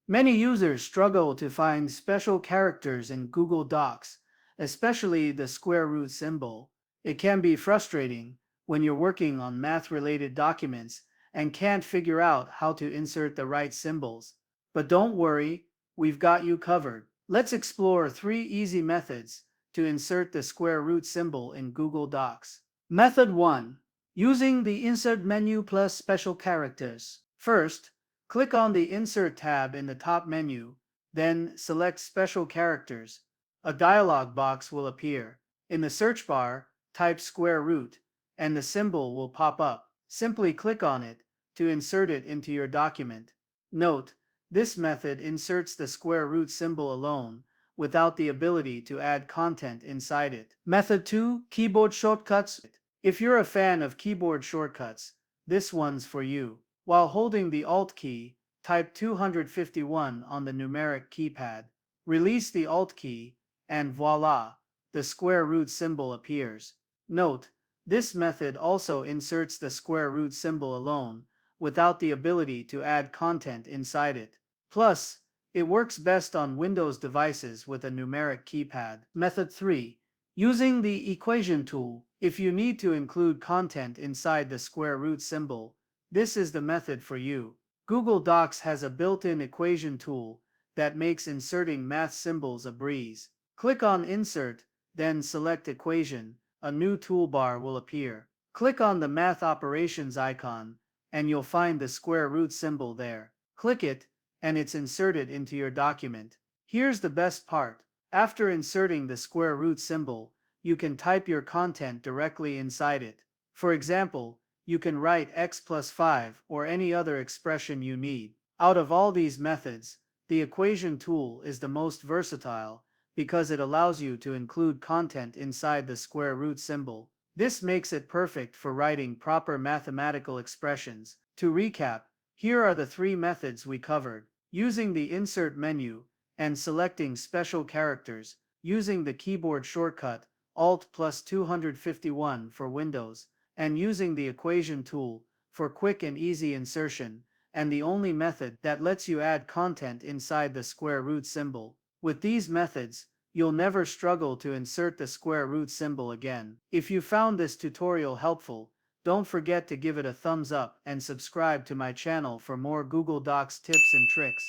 Many users struggle to find special characters in Google Docs, especially the square root symbol. It can be frustrating when you're working on math-related documents and can't figure out how to insert the right symbols. But don't worry, we've got you covered. Let's explore 3 easy methods to insert the square root symbol in Google Docs. Method 1. Using the Insert menu plus special characters. First, click on the Insert tab in the top menu, then select Special Characters. A dialog box will appear. In the search bar, type square root, and the symbol will pop up. Simply click on it to insert it into your document. Note, this method inserts the square root symbol alone, without the ability to add content inside it. Method 2. Keyboard shortcuts. If you're a fan of keyboard shortcuts, this one's for you. While holding the Alt key, type 251 on the numeric keypad. Release the Alt key, and voila, the square root symbol appears. Note, this method also inserts the square root symbol alone, without the ability to add content inside it. Plus, it works best on Windows devices with a numeric keypad. Method 3. Using the equation tool. If you need to include content inside the square root symbol, this is the method for you. Google Docs has a built-in equation tool that makes inserting math symbols a breeze. Click on Insert, then select Equation. A new toolbar will appear. Click on the Math Operations icon, and you'll find the square root symbol there. Click it, and it's inserted into your document. Here's the best part. After inserting the square root symbol, you can type your content directly inside it. For example, you can write x plus 5 or any other expression you need. Out of all these methods, the equation tool is the most versatile because it allows you to include content inside the square root symbol. This makes it perfect for writing proper mathematical expressions. To recap, here are the 3 methods we covered: using the Insert menu and selecting special characters, using the keyboard shortcut Alt plus 251 for Windows, and using the equation tool for quick and easy insertion, and the only method that lets you add content inside the square root symbol. With these methods, you'll never struggle to insert the square root symbol again. If you found this tutorial helpful, don't forget to give it a thumbs up and subscribe to my channel for more Google Docs tips and tricks.